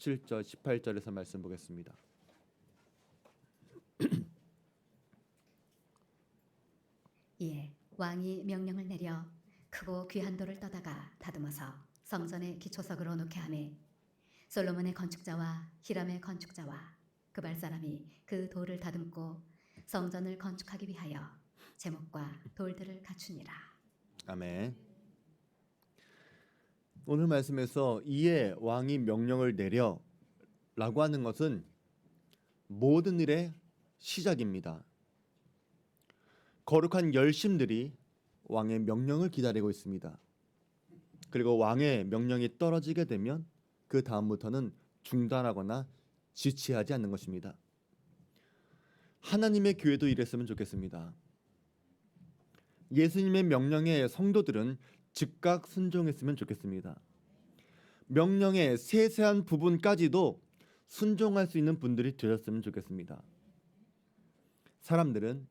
17절 18절에서 말씀 보겠습니다. 이에 왕이 명령을 내려 크고 귀한 돌을 떠다가 다듬어서 성전의 기초석으로 놓게 하매 솔로몬의 건축자와 히람의 건축자와 그발 사람이 그 돌을 다듬고 성전을 건축하기 위하여 제목과 돌들을 갖추니라. 아멘. 오늘 말씀에서 이에 왕이 명령을 내려 라고 하는 것은 모든 일의 시작입니다. 거룩한 열심들이 왕의 명령을 기다리고 있습니다. 그리고 왕의 명령이 떨어지게 되면 그 다음부터는 중단하거나 지체하지 않는 것입니다. 하나님의 교회도 이랬으면 좋겠습니다. 예수님의 명령에 성도들은 즉각 순종했으면 좋겠습니다. 명령의 세세한 부분까지도 순종할 수 있는 분들이 되었으면 좋겠습니다. 사람들은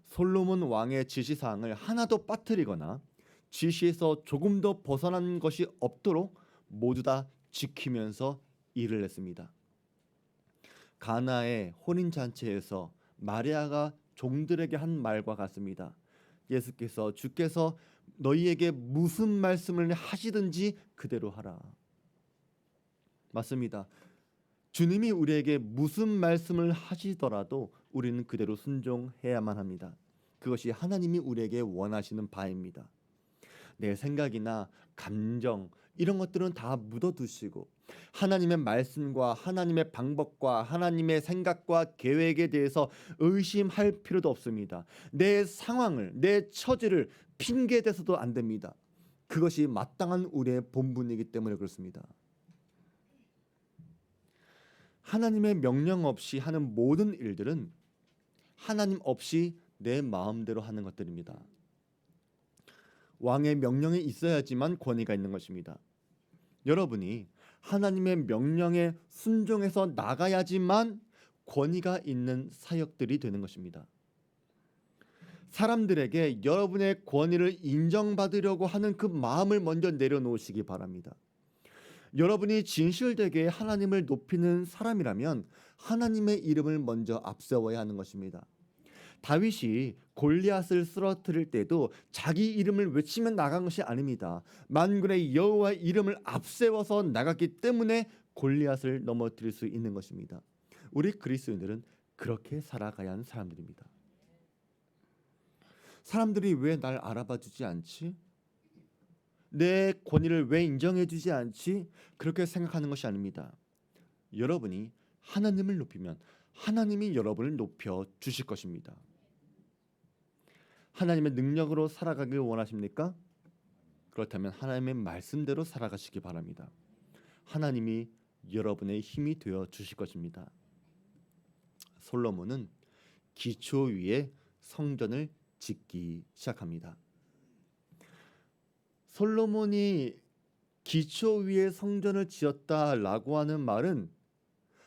솔로몬 왕의 지시사항을 하나도 빠뜨리거나 지시에서 조금 더 벗어난 것이 없도록 모두 다 지키면서 일을 했습니다. 가나의 혼인잔치에서 마리아가 종들에게 한 말과 같습니다. 주께서 너희에게 무슨 말씀을 하시든지 그대로 하라. 맞습니다. 주님이 우리에게 무슨 말씀을 하시더라도 우리는 그대로 순종해야만 합니다. 그것이 하나님이 우리에게 원하시는 바입니다. 내 생각이나 감정 이런 것들은 다 묻어두시고 하나님의 말씀과 하나님의 방법과 하나님의 생각과 계획에 대해서 의심할 필요도 없습니다. 내 상황을, 내 처지를 핑계대서도 안 됩니다. 그것이 마땅한 우리의 본분이기 때문에 그렇습니다. 하나님의 명령 없이 하는 모든 일들은 하나님 없이 내 마음대로 하는 것들입니다. 왕의 명령이 있어야지만 권위가 있는 것입니다. 여러분이 하나님의 명령에 순종해서 나가야지만 권위가 있는 사역들이 되는 것입니다. 사람들에게 여러분의 권위를 인정받으려고 하는 그 마음을 먼저 내려놓으시기 바랍니다. 여러분이 진실되게 하나님을 높이는 사람이라면 하나님의 이름을 먼저 앞세워야 하는 것입니다. 다윗이 골리앗을 쓰러뜨릴 때도 자기 이름을 외치며 나간 것이 아닙니다. 만군의 여호와의 이름을 앞세워서 나갔기 때문에 골리앗을 넘어뜨릴 수 있는 것입니다. 우리 그리스도인들은 그렇게 살아가야 하는 사람들입니다. 사람들이 왜 날 알아봐 주지 않지? 내 권위를 왜 인정해 주지 않지? 그렇게 생각하는 것이 아닙니다. 여러분이 하나님을 높이면 하나님이 여러분을 높여 주실 것입니다. 하나님의 능력으로 살아가길 원하십니까? 그렇다면 하나님의 말씀대로 살아가시기 바랍니다. 하나님이 여러분의 힘이 되어 주실 것입니다. 솔로몬은 기초 위에 성전을 짓기 시작합니다. 솔로몬이 기초 위에 성전을 지었다라고 하는 말은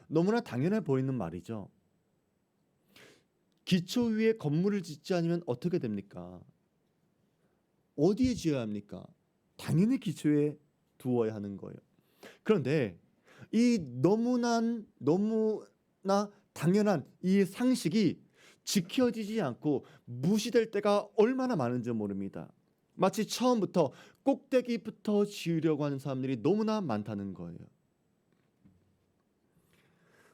너무나 당연해 보이는 말이죠. 기초 위에 건물을 짓지 않으면 어떻게 됩니까? 어디에 지어야 합니까? 당연히 기초에 두어야 하는 거예요. 그런데 이 너무나 당연한 이 상식이 지켜지지 않고 무시될 때가 얼마나 많은지 모릅니다. 마치 처음부터 꼭대기부터 지으려고 하는 사람들이 너무나 많다는 거예요.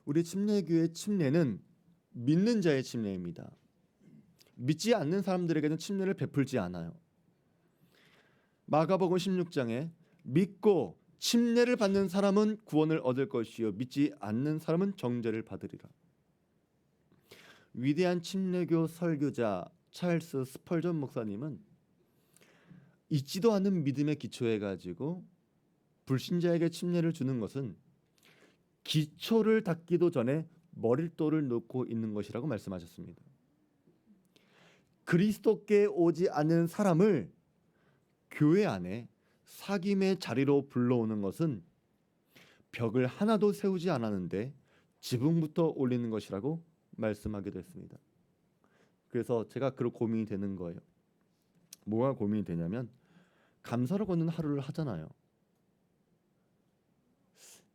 우리 침례교회 침례는 믿는 자의 침례입니다. 믿지 않는 사람들에게는 침례를 베풀지 않아요. 마가복음 16장에 믿고 침례를 받는 사람은 구원을 얻을 것이요 믿지 않는 사람은 정죄를 받으리라. 위대한 침례교 설교자 찰스 스펄전 목사님은 있지도 않은 믿음에 기초해 가지고 불신자에게 침례를 주는 것은 기초를 닦기도 전에 머릿돌을 놓고 있는 것이라고 말씀하셨습니다. 그리스도께 오지 않은 사람을 교회 안에 사귐의 자리로 불러오는 것은 벽을 하나도 세우지 않았는데 지붕부터 올리는 것이라고 말씀하기도 했습니다. 그래서 제가 그런 고민이 되는 거예요. 뭐가 고민이 되냐면 감사를 걷는 하루를 하잖아요.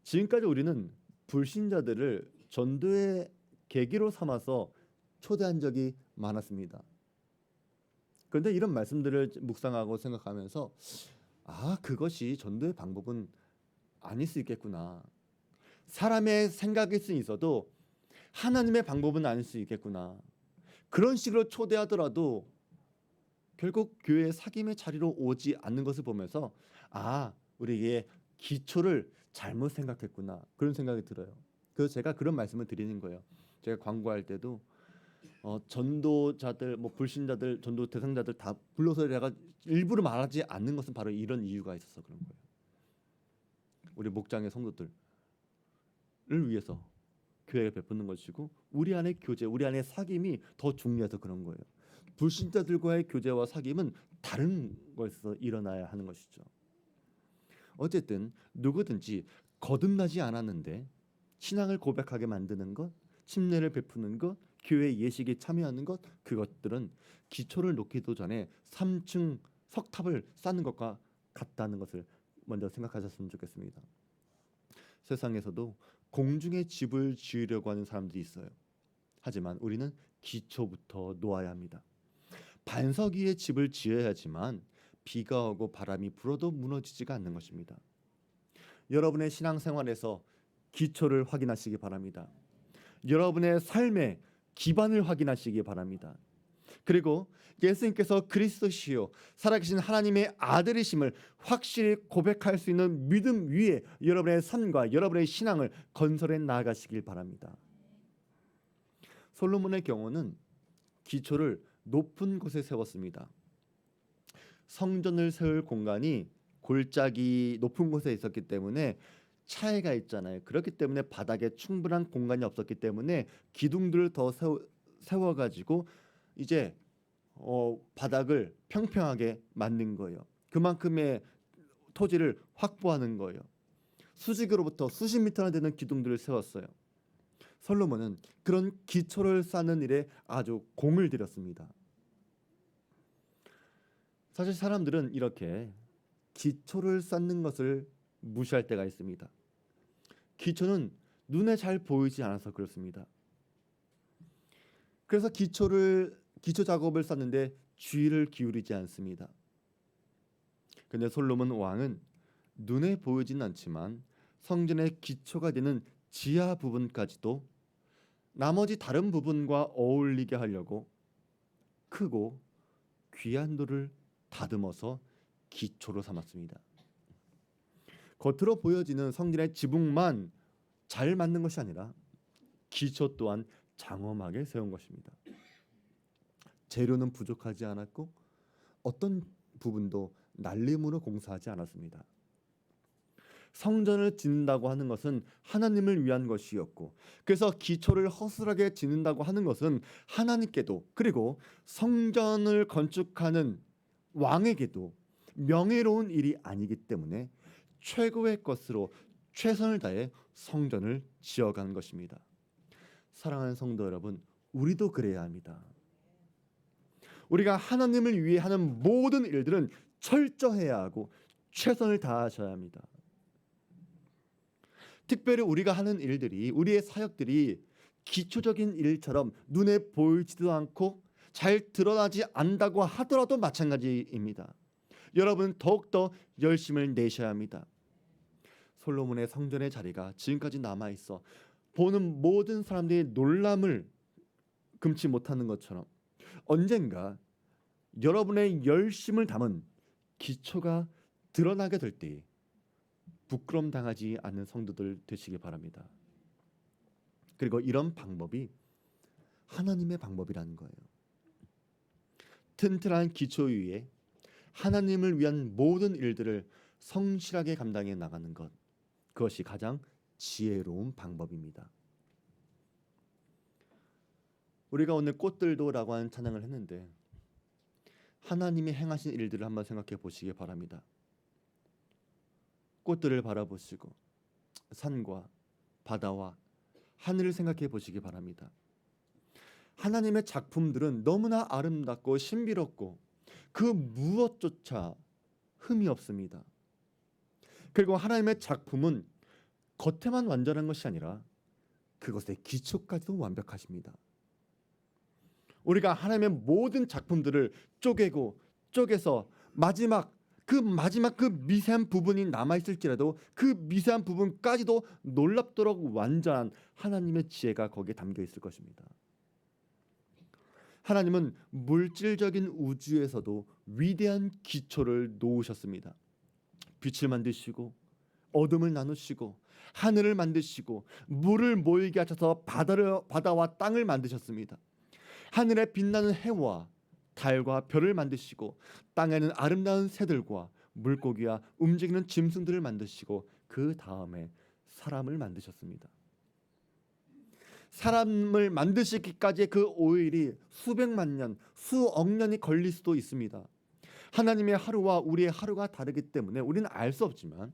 지금까지 우리는 불신자들을 전도의 계기로 삼아서 초대한 적이 많았습니다. 그런데 이런 말씀들을 묵상하고 생각하면서 그것이 전도의 방법은 아닐 수 있겠구나. 사람의 생각일 수 있어도 하나님의 방법은 아닐 수 있겠구나. 그런 식으로 초대하더라도 결국 교회의 사귐의 자리로 오지 않는 것을 보면서 우리의 기초를 잘못 생각했구나. 그런 생각이 들어요. 그래서 제가 그런 말씀을 드리는 거예요. 제가 광고할 때도 전도자들, 불신자들, 전도 대상자들 다 불러서 내가 일부러 말하지 않는 것은 바로 이런 이유가 있어서 그런 거예요. 우리 목장의 성도들을 위해서 교회가 베푸는 것이고 우리 안의 교제, 우리 안의 사귐이 더 중요해서 그런 거예요. 불신자들과의 교제와 사귐은 다른 것에서 일어나야 하는 것이죠. 어쨌든 누구든지 거듭나지 않았는데 신앙을 고백하게 만드는 것, 침례를 베푸는 것, 교회 예식에 참여하는 것, 그것들은 기초를 놓기도 전에 3층 석탑을 쌓는 것과 같다는 것을 먼저 생각하셨으면 좋겠습니다. 세상에서도 공중에 집을 지으려고 하는 사람들이 있어요. 하지만 우리는 기초부터 놓아야 합니다. 반석 위에 집을 지어야지만 비가 오고 바람이 불어도 무너지지가 않는 것입니다. 여러분의 신앙생활에서 기초를 확인하시기 바랍니다. 여러분의 삶의 기반을 확인하시기 바랍니다. 그리고 예수님께서 그리스도시요 살아계신 하나님의 아들이심을 확실히 고백할 수 있는 믿음 위에 여러분의 삶과 여러분의 신앙을 건설해 나아가시길 바랍니다. 솔로몬의 경우는 기초를 높은 곳에 세웠습니다. 성전을 세울 공간이 골짜기 높은 곳에 있었기 때문에 차이가 있잖아요. 그렇기 때문에 바닥에 충분한 공간이 없었기 때문에 기둥들을 더 세워가지고 이제 바닥을 평평하게 만든 거예요. 그만큼의 토지를 확보하는 거예요. 수직으로부터 수십 미터나 되는 기둥들을 세웠어요. 솔로몬은 그런 기초를 쌓는 일에 아주 공을 들였습니다. 사실 사람들은 이렇게 기초를 쌓는 것을 무시할 때가 있습니다. 기초는 눈에 잘 보이지 않아서 그렇습니다. 그래서 기초 작업을 쌓는데 주의를 기울이지 않습니다. 근데 솔로몬 왕은 눈에 보이진 않지만 성전의 기초가 되는 지하 부분까지도 나머지 다른 부분과 어울리게 하려고 크고 귀한 돌을 다듬어서 기초로 삼았습니다. 겉으로 보여지는 성전의 지붕만 잘 만든 것이 아니라 기초 또한 장엄하게 세운 것입니다. 재료는 부족하지 않았고 어떤 부분도 날림으로 공사하지 않았습니다. 성전을 짓는다고 하는 것은 하나님을 위한 것이었고, 그래서 기초를 허술하게 짓는다고 하는 것은 하나님께도 그리고 성전을 건축하는 왕에게도 명예로운 일이 아니기 때문에 최고의 것으로 최선을 다해 성전을 지어간 것입니다. 사랑하는 성도 여러분, 우리도 그래야 합니다. 우리가 하나님을 위해 하는 모든 일들은 철저해야 하고 최선을 다하셔야 합니다. 특별히 우리가 하는 일들이, 우리의 사역들이 기초적인 일처럼 눈에 보이지도 않고 잘 드러나지 않는다고 하더라도 마찬가지입니다. 여러분 더욱더 열심을 내셔야 합니다. 솔로몬의 성전의 자리가 지금까지 남아있어 보는 모든 사람들이 놀람을 금치 못하는 것처럼 언젠가 여러분의 열심을 담은 기초가 드러나게 될 때 부끄럼 당하지 않는 성도들 되시기 바랍니다. 그리고 이런 방법이 하나님의 방법이라는 거예요. 튼튼한 기초 위에 하나님을 위한 모든 일들을 성실하게 감당해 나가는 것, 그것이 가장 지혜로운 방법입니다. 우리가 오늘 꽃들도라고 하는 찬양을 했는데 하나님이 행하신 일들을 한번 생각해 보시기 바랍니다. 꽃들을 바라보시고 산과 바다와 하늘을 생각해 보시기 바랍니다. 하나님의 작품들은 너무나 아름답고 신비롭고 그 무엇조차 흠이 없습니다. 그리고 하나님의 작품은 겉에만 완전한 것이 아니라 그것의 기초까지도 완벽하십니다. 우리가 하나님의 모든 작품들을 쪼개서 마지막 그 미세한 부분이 남아 있을지라도 그 미세한 부분까지도 놀랍도록 완전한 하나님의 지혜가 거기에 담겨 있을 것입니다. 하나님은 물질적인 우주에서도 위대한 기초를 놓으셨습니다. 빛을 만드시고 어둠을 나누시고 하늘을 만드시고 물을 모이게 하셔서 바다와 땅을 만드셨습니다. 하늘에 빛나는 해와 달과 별을 만드시고 땅에는 아름다운 새들과 물고기와 움직이는 짐승들을 만드시고 그 다음에 사람을 만드셨습니다. 사람을 만드시기까지의 그 오일이 수백만 년, 수억 년이 걸릴 수도 있습니다. 하나님의 하루와 우리의 하루가 다르기 때문에 우리는 알 수 없지만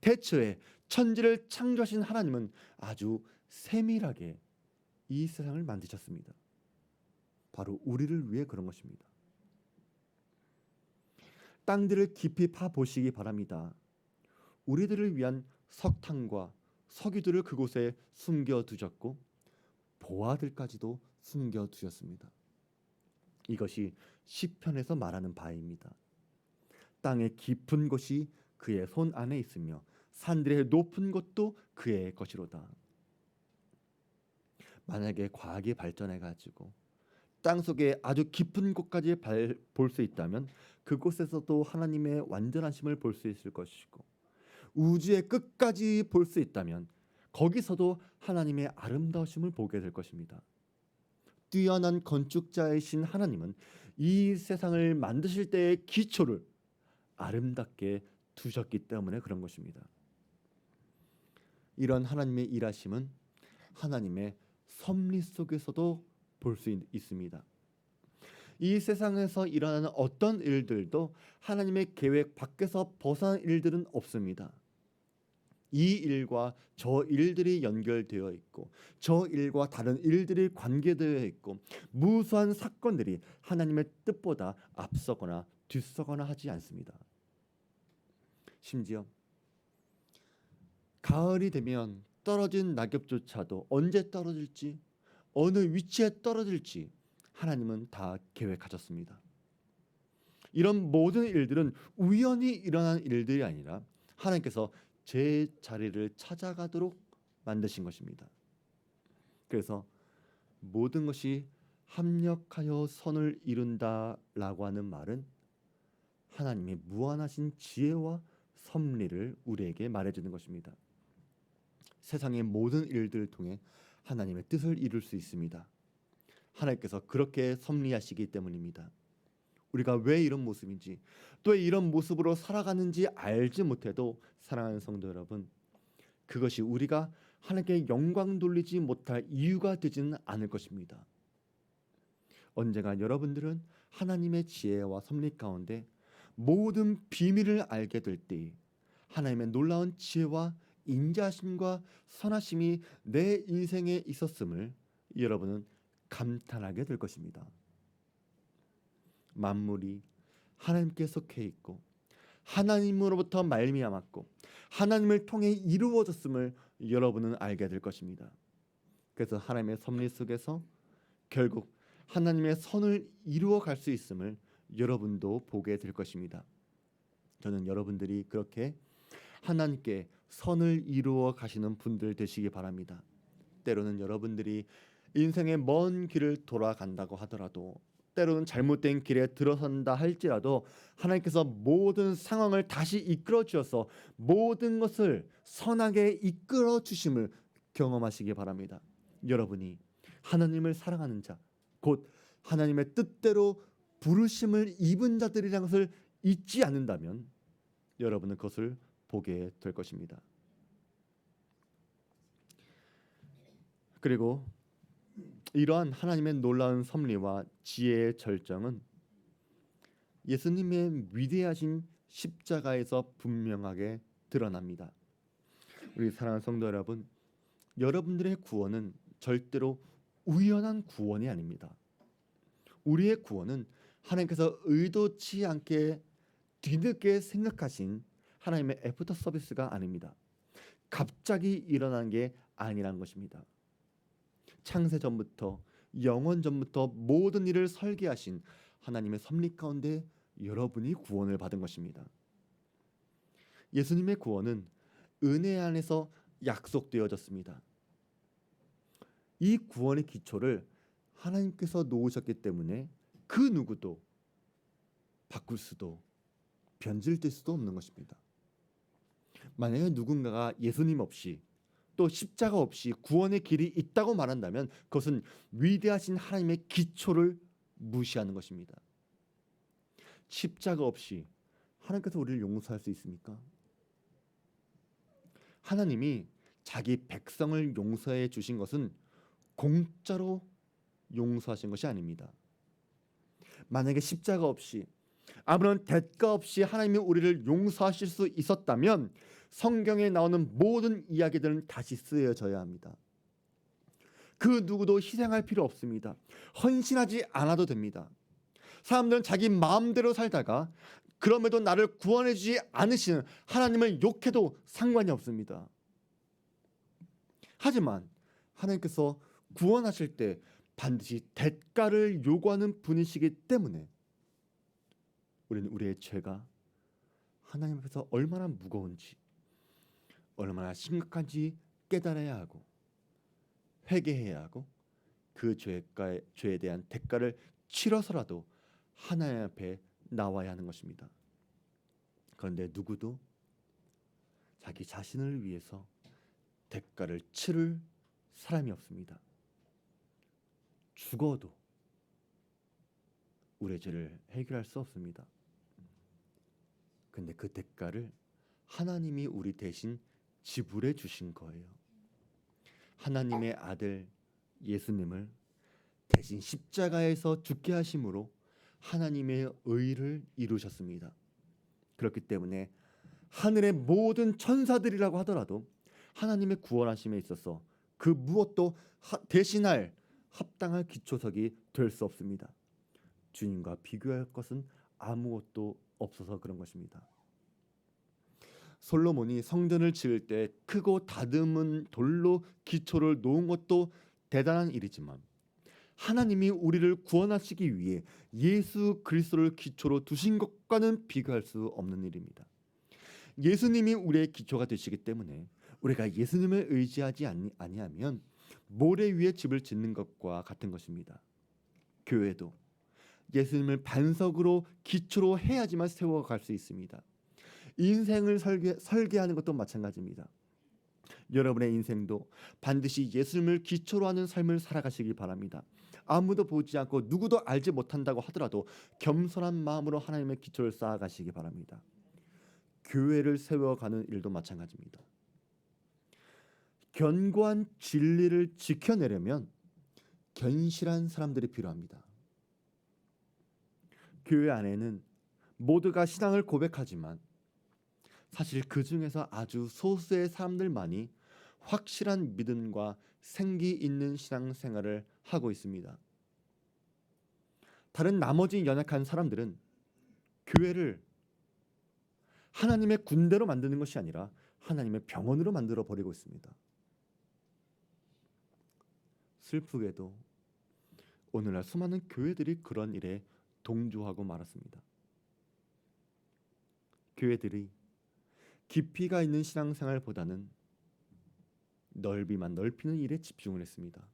대처에 천지를 창조하신 하나님은 아주 세밀하게 이 세상을 만드셨습니다. 바로 우리를 위해 그런 것입니다. 땅들을 깊이 파보시기 바랍니다. 우리들을 위한 석탄과 석유들을 그곳에 숨겨두셨고 보화들까지도 숨겨두셨습니다. 이것이 시편에서 말하는 바입니다. 땅의 깊은 곳이 그의 손 안에 있으며 산들의 높은 곳도 그의 것이로다. 만약에 과학이 발전해가지고 땅속에 아주 깊은 곳까지 볼 수 있다면 그곳에서도 하나님의 완전하심을 볼 수 있을 것이고 우주의 끝까지 볼 수 있다면 거기서도 하나님의 아름다우심을 보게 될 것입니다. 뛰어난 건축자이신 하나님은 이 세상을 만드실 때의 기초를 아름답게 두셨기 때문에 그런 것입니다. 이런 하나님의 일하심은 하나님의 섭리 속에서도 볼 수 있습니다. 이 세상에서 일어나는 어떤 일들도 하나님의 계획 밖에서 벗어난 일들은 없습니다. 이 일과 저 일들이 연결되어 있고 저 일과 다른 일들이 관계되어 있고 무수한 사건들이 하나님의 뜻보다 앞서거나 뒤서거나 하지 않습니다. 심지어 가을이 되면 떨어진 낙엽조차도 언제 떨어질지 어느 위치에 떨어질지 하나님은 다 계획하셨습니다. 이런 모든 일들은 우연히 일어난 일들이 아니라 하나님께서 제 자리를 찾아가도록 만드신 것입니다. 그래서 모든 것이 합력하여 선을 이룬다라고 하는 말은 하나님의 무한하신 지혜와 섭리를 우리에게 말해주는 것입니다. 세상의 모든 일들을 통해 하나님의 뜻을 이룰 수 있습니다. 하나님께서 그렇게 섭리하시기 때문입니다. 우리가 왜 이런 모습인지 또 이런 모습으로 살아가는지 알지 못해도 사랑하는 성도 여러분, 그것이 우리가 하나님께 영광 돌리지 못할 이유가 되지는 않을 것입니다. 언젠가 여러분들은 하나님의 지혜와 섭리 가운데 모든 비밀을 알게 될 때 하나님의 놀라운 지혜와 인자하심과 선하심이 내 인생에 있었음을 여러분은 감탄하게 될 것입니다. 만물이 하나님께 속해 있고 하나님으로부터 말미암았고 하나님을 통해 이루어졌음을 여러분은 알게 될 것입니다. 그래서 하나님의 섭리 속에서 결국 하나님의 선을 이루어 갈 수 있음을 여러분도 보게 될 것입니다. 저는 여러분들이 그렇게 하나님께 선을 이루어 가시는 분들 되시기 바랍니다. 때로는 여러분들이 인생의 먼 길을 돌아간다고 하더라도 때로는 잘못된 길에 들어선다 할지라도 하나님께서 모든 상황을 다시 이끌어 주셔서 모든 것을 선하게 이끌어 주심을 경험하시기 바랍니다. 여러분이 하나님을 사랑하는 자, 곧 하나님의 뜻대로 부르심을 입은 자들이라는 것을 잊지 않는다면 여러분은 그것을 보게 될 것입니다. 그리고 이러한 하나님의 놀라운 섭리와 지혜의 절정은 예수님의 위대하신 십자가에서 분명하게 드러납니다. 우리 사랑하는 성도 여러분, 여러분들의 구원은 절대로 우연한 구원이 아닙니다. 우리의 구원은 하나님께서 의도치 않게 뒤늦게 생각하신 하나님의 애프터 서비스가 아닙니다. 갑자기 일어난 게 아니란 것입니다. 창세 전부터 영원 전부터 모든 일을 설계하신 하나님의 섭리 가운데 여러분이 구원을 받은 것입니다. 예수님의 구원은 은혜 안에서 약속되어졌습니다. 이 구원의 기초를 하나님께서 놓으셨기 때문에 그 누구도 바꿀 수도 변질될 수도 없는 것입니다. 만약에 누군가가 예수님 없이 또 십자가 없이 구원의 길이 있다고 말한다면 그것은 위대하신 하나님의 기초를 무시하는 것입니다. 십자가 없이 하나님께서 우리를 용서할 수 있습니까? 하나님이 자기 백성을 용서해 주신 것은 공짜로 용서하신 것이 아닙니다. 만약에 십자가 없이 아무런 대가 없이 하나님이 우리를 용서하실 수 있었다면 성경에 나오는 모든 이야기들은 다시 쓰여져야 합니다. 그 누구도 희생할 필요 없습니다. 헌신하지 않아도 됩니다. 사람들은 자기 마음대로 살다가 그럼에도 나를 구원해 주지 않으시는 하나님을 욕해도 상관이 없습니다. 하지만 하나님께서 구원하실 때 반드시 대가를 요구하는 분이시기 때문에 우리는 우리의 죄가 하나님 앞에서 얼마나 무거운지 얼마나 심각한지 깨달아야 하고 회개해야 하고 그 죄에 대한 대가를 치러서라도 하나님 앞에 나와야 하는 것입니다. 그런데 누구도 자기 자신을 위해서 대가를 치를 사람이 없습니다. 죽어도 우리의 죄를 해결할 수 없습니다. 근데 그 대가를 하나님이 우리 대신 지불해 주신 거예요. 하나님의 아들 예수님을 대신 십자가에서 죽게 하심으로 하나님의 의를 이루셨습니다. 그렇기 때문에 하늘의 모든 천사들이라고 하더라도 하나님의 구원하심에 있어서 그 무엇도 대신할 합당할 기초석이 될 수 없습니다. 주님과 비교할 것은 아무것도 없어서 그런 것입니다. 솔로몬이 성전을 지을 때 크고 다듬은 돌로 기초를 놓은 것도 대단한 일이지만 하나님이 우리를 구원하시기 위해 예수 그리스도를 기초로 두신 것과는 비교할 수 없는 일입니다. 예수님이 우리의 기초가 되시기 때문에 우리가 예수님을 의지하지 아니하면 모래 위에 집을 짓는 것과 같은 것입니다. 교회도 예수님을 반석으로 기초로 해야지만 세워갈 수 있습니다. 인생을 설계하는 것도 마찬가지입니다. 여러분의 인생도 반드시 예수님을 기초로 하는 삶을 살아가시기 바랍니다. 아무도 보지 않고 누구도 알지 못한다고 하더라도 겸손한 마음으로 하나님의 기초를 쌓아가시기 바랍니다. 교회를 세워가는 일도 마찬가지입니다. 견고한 진리를 지켜내려면 견실한 사람들이 필요합니다. 교회 안에는 모두가 신앙을 고백하지만 사실 그 중에서 아주 소수의 사람들만이 확실한 믿음과 생기 있는 신앙생활을 하고 있습니다. 다른 나머지 연약한 사람들은 교회를 하나님의 군대로 만드는 것이 아니라 하나님의 병원으로 만들어 버리고 있습니다. 슬프게도 오늘날 수많은 교회들이 그런 일에 동조하고 말았습니다. 교회들이 깊이가 있는 신앙생활보다는 넓이만 넓히는 일에 집중을 했습니다.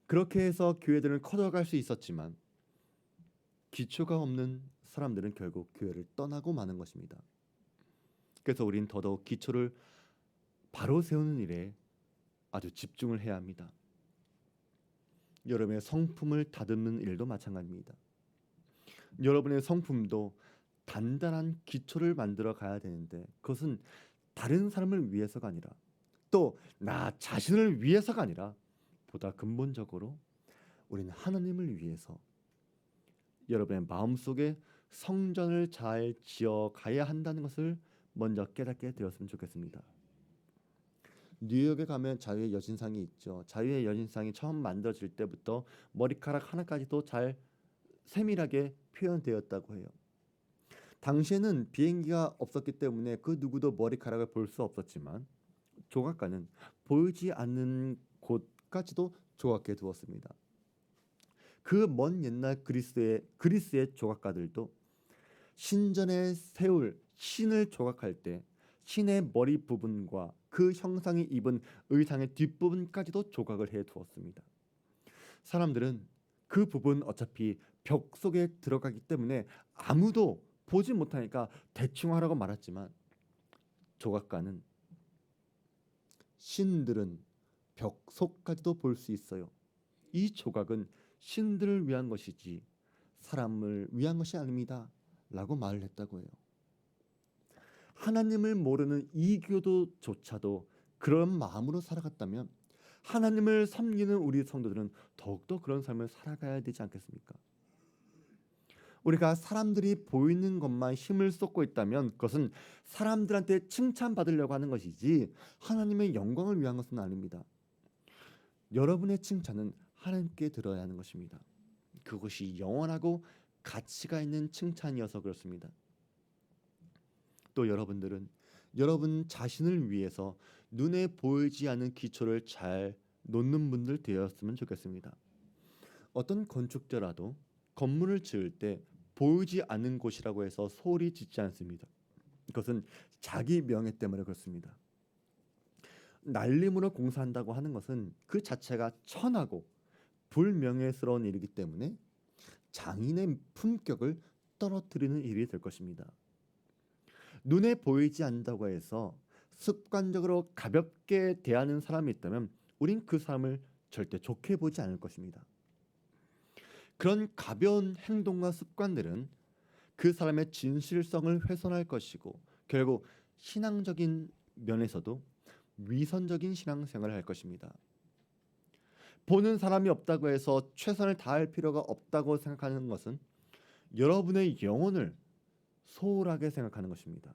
그렇게 해서 교회들은 커져갈 수 있었지만 기초가 없는 사람들은 결국 교회를 떠나고 마는 것입니다. 그래서 우리는 더더욱 기초를 바로 세우는 일에 아주 집중을 해야 합니다. 여러분의 성품을 다듬는 일도 마찬가지입니다. 여러분의 성품도 단단한 기초를 만들어 가야 되는데 그것은 다른 사람을 위해서가 아니라 또 나 자신을 위해서가 아니라 보다 근본적으로 우리는 하나님을 위해서 여러분의 마음속에 성전을 잘 지어 가야 한다는 것을 먼저 깨닫게 되었으면 좋겠습니다. 뉴욕에 가면 자유의 여신상이 있죠. 자유의 여신상이 처음 만들어질 때부터 머리카락 하나까지도 잘 세밀하게 표현되었다고 해요. 당시에는 비행기가 없었기 때문에 그 누구도 머리카락을 볼 수 없었지만 조각가는 보이지 않는 곳까지도 조각해 두었습니다. 그 먼 옛날 그리스의 조각가들도 신전에 세울 신을 조각할 때 신의 머리 부분과 그 형상이 입은 의상의 뒷부분까지도 조각을 해 두었습니다. 사람들은 그 부분 어차피 벽 속에 들어가기 때문에 아무도 보지 못하니까 대충 하라고 말했지만 조각가는 신들은 벽 속까지도 볼 수 있어요. 이 조각은 신들을 위한 것이지 사람을 위한 것이 아닙니다. 라고 말을 했다고 해요. 하나님을 모르는 이교도조차도 그런 마음으로 살아갔다면 하나님을 섬기는 우리 성도들은 더욱더 그런 삶을 살아가야 되지 않겠습니까? 우리가 사람들이 보이는 것만 힘을 쏟고 있다면 그것은 사람들한테 칭찬받으려고 하는 것이지 하나님의 영광을 위한 것은 아닙니다. 여러분의 칭찬은 하나님께 들어야 하는 것입니다. 그것이 영원하고 가치가 있는 칭찬이어서 그렇습니다. 또 여러분들은 여러분 자신을 위해서 눈에 보이지 않는 기초를 잘 놓는 분들 되었으면 좋겠습니다. 어떤 건축자라도 건물을 지을 때 보이지 않는 곳이라고 해서 소홀히 짓지 않습니다. 그것은 자기 명예 때문에 그렇습니다. 날림으로 공사한다고 하는 것은 그 자체가 천하고 불명예스러운 일이기 때문에 장인의 품격을 떨어뜨리는 일이 될 것입니다. 눈에 보이지 않는다고 해서 습관적으로 가볍게 대하는 사람이 있다면 우린 그 사람을 절대 좋게 보지 않을 것입니다. 그런 가벼운 행동과 습관들은 그 사람의 진실성을 훼손할 것이고 결국 신앙적인 면에서도 위선적인 신앙생활을 할 것입니다. 보는 사람이 없다고 해서 최선을 다할 필요가 없다고 생각하는 것은 여러분의 영혼을 소홀하게 생각하는 것입니다.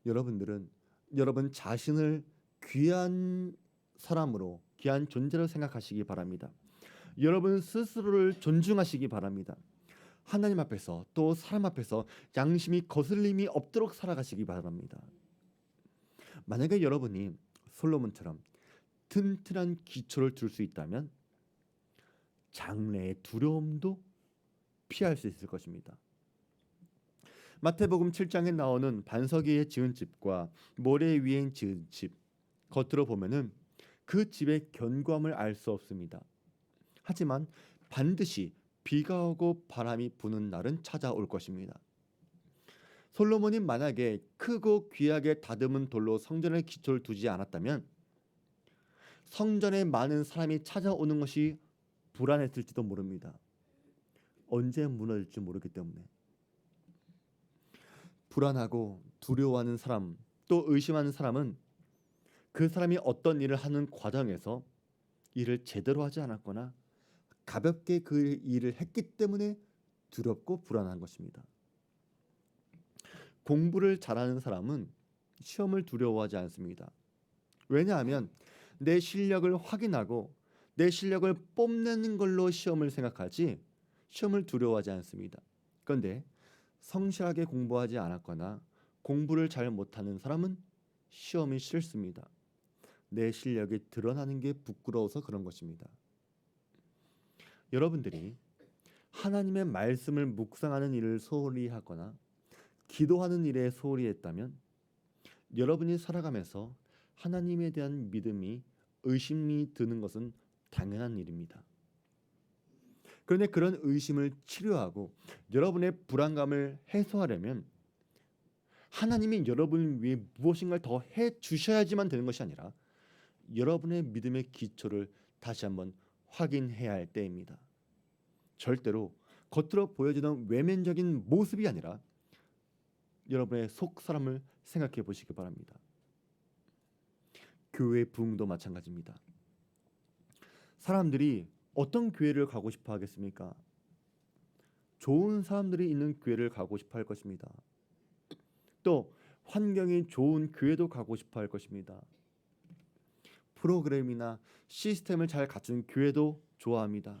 여러분들은 여러분 자신을 귀한 사람으로, 귀한 존재로 생각하시기 바랍니다. 여러분 스스로를 존중하시기 바랍니다. 하나님 앞에서 또 사람 앞에서 양심이 거슬림이 없도록 살아가시기 바랍니다. 만약에 여러분이 솔로몬처럼 튼튼한 기초를 둘 수 있다면 장래의 두려움도 피할 수 있을 것입니다. 마태복음 7장에 나오는 반석 위에 지은 집과 모래 위에 지은 집, 겉으로 보면은 그 집의 견고함을 알 수 없습니다. 하지만 반드시 비가 오고 바람이 부는 날은 찾아올 것입니다. 솔로몬이 만약에 크고 귀하게 다듬은 돌로 성전의 기초를 두지 않았다면 성전에 많은 사람이 찾아오는 것이 불안했을지도 모릅니다. 언제 무너질지 모르기 때문에. 불안하고 두려워하는 사람, 또 의심하는 사람은 그 사람이 어떤 일을 하는 과정에서 일을 제대로 하지 않았거나 가볍게 그 일을 했기 때문에 두렵고 불안한 것입니다. 공부를 잘하는 사람은 시험을 두려워하지 않습니다. 왜냐하면 내 실력을 확인하고 내 실력을 뽐내는 걸로 시험을 생각하지 시험을 두려워하지 않습니다. 그런데 성실하게 공부하지 않았거나 공부를 잘 못하는 사람은 시험이 싫습니다. 내 실력이 드러나는 게 부끄러워서 그런 것입니다. 여러분들이 하나님의 말씀을 묵상하는 일을 소홀히 하거나 기도하는 일에 소홀히 했다면 여러분이 살아가면서 하나님에 대한 믿음이 의심이 드는 것은 당연한 일입니다. 그런데 그런 의심을 치료하고 여러분의 불안감을 해소하려면 하나님이 여러분을 위해 무엇인가를 더 해주셔야지만 되는 것이 아니라 여러분의 믿음의 기초를 다시 한번 확인해야 할 때입니다. 절대로 겉으로 보여지는 외면적인 모습이 아니라 여러분의 속 사람을 생각해 보시기 바랍니다. 교회 부흥도 마찬가지입니다. 사람들이 어떤 교회를 가고 싶어 하겠습니까? 좋은 사람들이 있는 교회를 가고 싶어 할 것입니다. 또 환경이 좋은 교회도 가고 싶어 할 것입니다. 프로그램이나 시스템을 잘 갖춘 교회도 좋아합니다.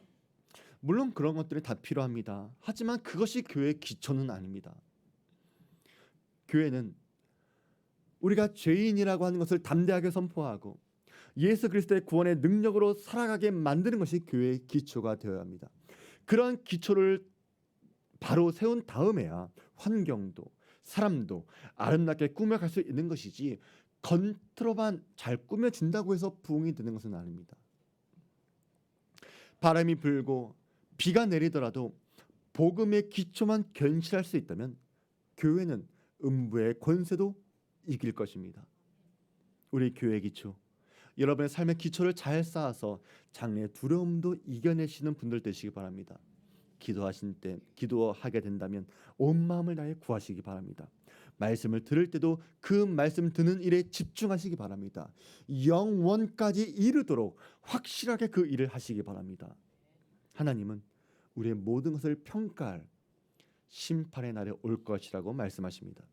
물론 그런 것들이 다 필요합니다. 하지만 그것이 교회의 기초는 아닙니다. 교회는 우리가 죄인이라고 하는 것을 담대하게 선포하고 예수 그리스도의 구원의 능력으로 살아가게 만드는 것이 교회의 기초가 되어야 합니다. 그러한 기초를 바로 세운 다음에야 환경도 사람도 아름답게 꾸며갈 수 있는 것이지, 겉으로만 잘 꾸며진다고 해서 부흥이 되는 것은 아닙니다. 바람이 불고 비가 내리더라도 복음의 기초만 견실할 수 있다면 교회는 음부의 권세도 이길 것입니다. 우리 교회 기초, 여러분의 삶의 기초를 잘 쌓아서 장래의 두려움도 이겨내시는 분들 되시기 바랍니다. 기도하신 때, 기도하게 된다면 온 마음을 다해 구하시기 바랍니다. 말씀을 들을 때도 그 말씀 듣는 일에 집중하시기 바랍니다. 영원까지 이르도록 확실하게 그 일을 하시기 바랍니다. 하나님은 우리의 모든 것을 평가할 심판의 날에 올 것이라고 말씀하십니다.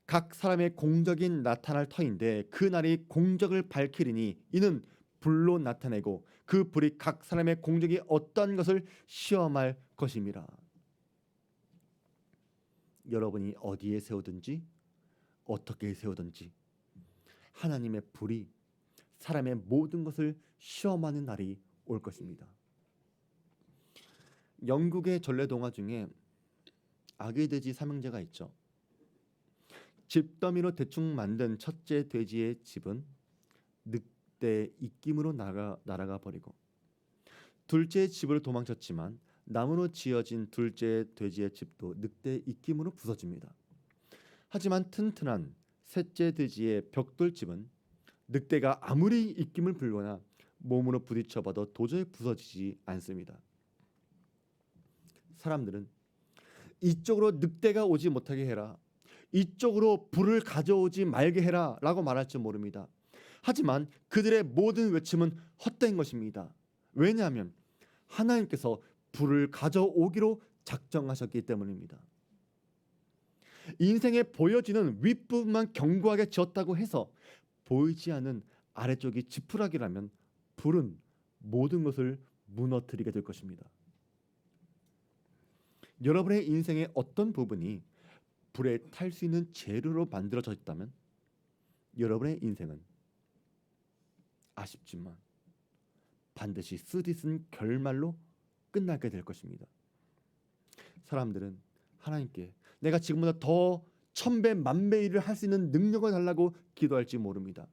각 사람의 공적인 나타날 터인데 그 날이 공적을 밝히리니 이는 불로 나타내고 그 불이 각 사람의 공적이 어떠한 것을 시험할 것임이라. 여러분이 어디에 세우든지 어떻게 세우든지 하나님의 불이 사람의 모든 것을 시험하는 날이 올 것입니다. 영국의 전래동화 중에 아기 돼지 삼형제가 있죠. 집더미로 대충 만든 첫째 돼지의 집은 늑대의 입김으로 날아가 버리고, 둘째 집으로 도망쳤지만 나무로 지어진 둘째 돼지의 집도 늑대의 입김으로 부서집니다. 하지만 튼튼한 셋째 돼지의 벽돌집은 늑대가 아무리 입김을 불거나 몸으로 부딪혀봐도 도저히 부서지지 않습니다. 사람들은 이쪽으로 늑대가 오지 못하게 해라, 이쪽으로 불을 가져오지 말게 해라 라고 말할지 모릅니다. 하지만 그들의 모든 외침은 헛된 것입니다. 왜냐하면 하나님께서 불을 가져오기로 작정하셨기 때문입니다. 인생에 보여지는 윗부분만 견고하게 지었다고 해서 보이지 않는 아래쪽이 지푸라기라면 불은 모든 것을 무너뜨리게 될 것입니다. 여러분의 인생의 어떤 부분이 불에 탈 수 있는 재료로 만들어져 있다면 여러분의 인생은 아쉽지만 반드시 쓰디쓴 결말로 끝나게 될 것입니다. 사람들은 하나님께 내가 지금보다 더 1000배 만배 일을 할 수 있는 능력을 달라고 기도할지 모릅니다.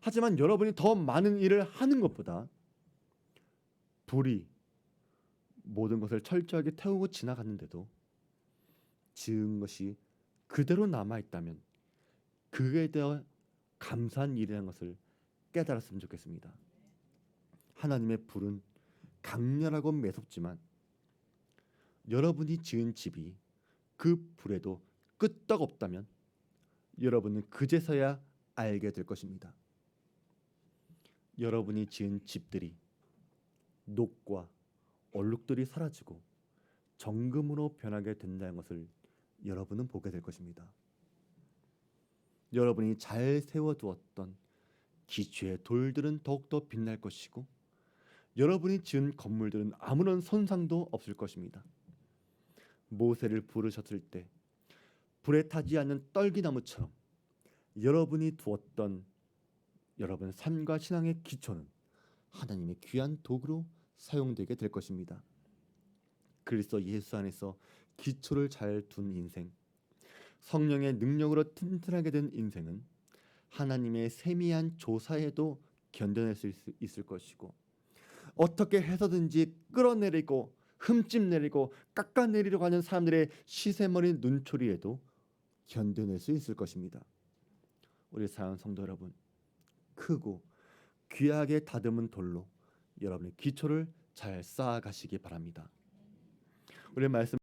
하지만 여러분이 더 많은 일을 하는 것보다 불이 모든 것을 철저하게 태우고 지나갔는데도 지은 것이 그대로 남아있다면 그에 대해 감사한 일이라는 것을 깨달았으면 좋겠습니다. 하나님의 불은 강렬하고 매섭지만 여러분이 지은 집이 그 불에도 끄떡없다면 여러분은 그제서야 알게 될 것입니다. 여러분이 지은 집들이 녹과 얼룩들이 사라지고 정금으로 변하게 된다는 것을 여러분은 보게 될 것입니다. 여러분이 잘 세워두었던 기초의 돌들은 더욱더 빛날 것이고 여러분이 지은 건물들은 아무런 손상도 없을 것입니다. 모세를 부르셨을 때 불에 타지 않는 떨기나무처럼 여러분이 두었던 여러분 삶과 신앙의 기초는 하나님의 귀한 도구로 사용되게 될 것입니다. 그리스도 예수 안에서 기초를 잘 둔 인생, 성령의 능력으로 튼튼하게 된 인생은 하나님의 세미한 조사에도 견뎌낼 수 있을 것이고 어떻게 해서든지 끌어내리고 흠집내리고 깎아내리려고 하는 사람들의 시세머리 눈초리에도 견뎌낼 수 있을 것입니다. 우리 사랑하는 성도 여러분, 크고 귀하게 다듬은 돌로 여러분의 기초를 잘 쌓아가시기 바랍니다. 우리 말씀